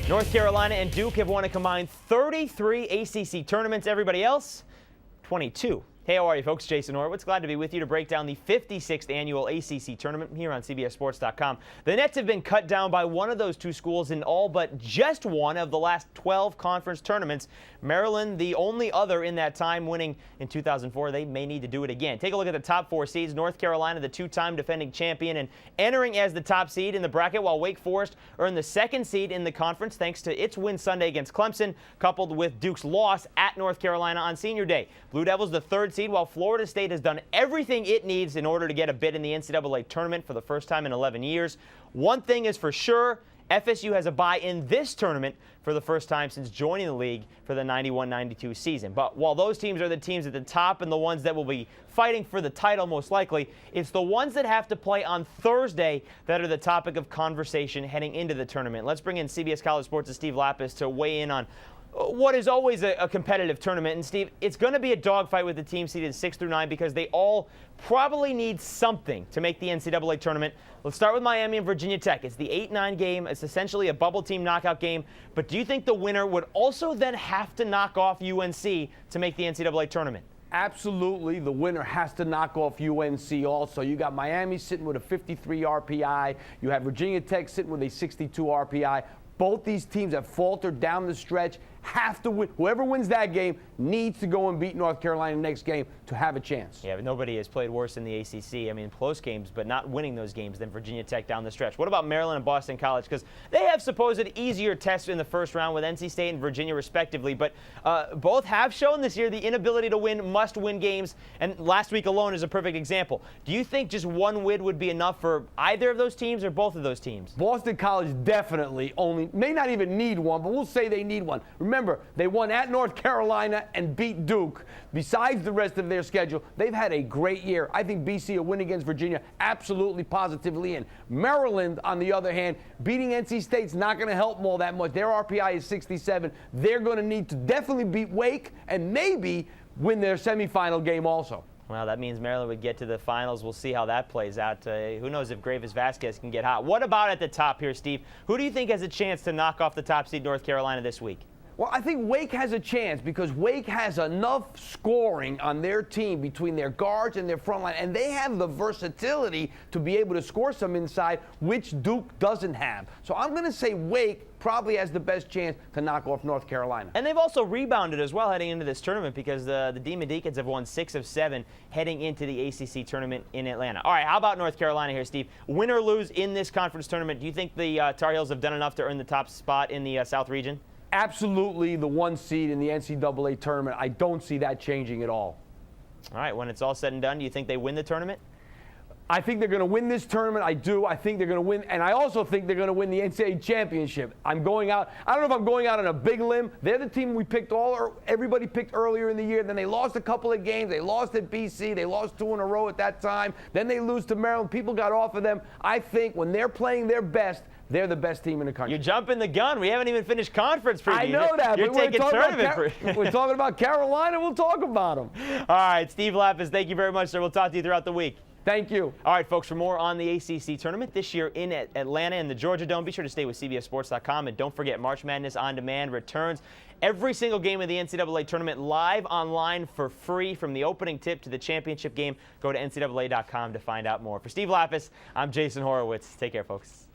North Carolina and Duke have won a combined 33 ACC tournaments. Everybody else, 22. Hey, how are you, folks? Jason Horowitz. Glad to be with you to break down the 56th annual ACC Tournament here on CBSSports.com. The Nets have been cut down by one of those two schools in all but just one of the last 12 conference tournaments. Maryland, the only other in that time, winning in 2004. They may need to do it again. Take a look at the top four seeds. North Carolina, the two-time defending champion, and entering as the top seed in the bracket, while Wake Forest earned the second seed in the conference thanks to its win Sunday against Clemson, coupled with Duke's loss at North Carolina on Senior Day. Blue Devils, the third seed, while Florida State has done everything it needs in order to get a bid in the NCAA tournament for the first time in 11 years. One thing is for sure, FSU has a bye in this tournament for the first time since joining the league for the 91-92 season. But while those teams are the teams at the top and the ones that will be fighting for the title most likely, it's the ones that have to play on Thursday that are the topic of conversation heading into the tournament. Let's bring in CBS College Sports' Steve Lappas to weigh in on what is always a competitive tournament. And Steve, it's going to be a dogfight with the teams seeded 6 through 9 because they all probably need something to make the NCAA tournament. Let's start with Miami and Virginia Tech. It's the 8-9 game. It's essentially a bubble team knockout game. But do you think the winner would also then have to knock off UNC to make the NCAA tournament? Absolutely. The winner has to knock off UNC also. You got Miami sitting with a 53 RPI. You have Virginia Tech sitting with a 62 RPI. Both these teams have faltered down the stretch, have to win. Whoever wins that game needs to go and beat North Carolina next game to have a chance. Yeah, but nobody has played worse in the ACC. I mean, close games, but not winning those games than Virginia Tech down the stretch. What about Maryland and Boston College? Because they have supposed easier tests in the first round with NC State and Virginia respectively, but both have shown this year the inability to win must-win games, and last week alone is a perfect example. Do you think just one win would be enough for either of those teams or both of those teams? Boston College definitely may not even need one, but we'll say they need one. Remember, they won at North Carolina and beat Duke. Besides the rest of their schedule, they've had a great year. I think BC will win against Virginia absolutely, positively. And Maryland, on the other hand, beating NC State's not going to help them all that much. Their RPI is 67. They're going to need to definitely beat Wake and maybe win their semifinal game also. Well, that means Maryland would get to the finals. We'll see how that plays out. Who knows if Gravis Vasquez can get hot. What about at the top here, Steve? Who do you think has a chance to knock off the top seed North Carolina this week? Well, I think Wake has a chance because Wake has enough scoring on their team between their guards and their front line, and they have the versatility to be able to score some inside, which Duke doesn't have. So I'm going to say Wake probably has the best chance to knock off North Carolina. And they've also rebounded as well heading into this tournament because the Demon Deacons have won 6 of 7 heading into the ACC tournament in Atlanta. All right, how about North Carolina here, Steve? Win or lose in this conference tournament, do you think the Tar Heels have done enough to earn the top spot in the South region? Absolutely the 1 seed in the NCAA tournament. I don't see that changing at all. All right, when it's all said and done, do you think they win the tournament? I think they're going to win this tournament. I do. I think they're going to win. And I also think they're going to win the NCAA championship. I'm going out. I don't know if I'm going out on a big limb. They're the team we picked everybody picked earlier in the year. Then they lost a couple of games. They lost at BC. They lost 2 in a row at that time. Then they lose to Maryland. People got off of them. I think when they're playing their best, they're the best team in the country. You're jumping the gun. We haven't even finished conference preview. I know that. You're taking tournament preview. We're talking about Carolina. We'll talk about them. All right, Steve Lappas, thank you very much, sir. We'll talk to you throughout the week. Thank you. All right, folks, for more on the ACC tournament this year in Atlanta and the Georgia Dome, be sure to stay with CBSSports.com. And don't forget, March Madness On Demand returns. Every single game of the NCAA tournament live online for free from the opening tip to the championship game. Go to NCAA.com to find out more. For Steve Lappas, I'm Jason Horowitz. Take care, folks.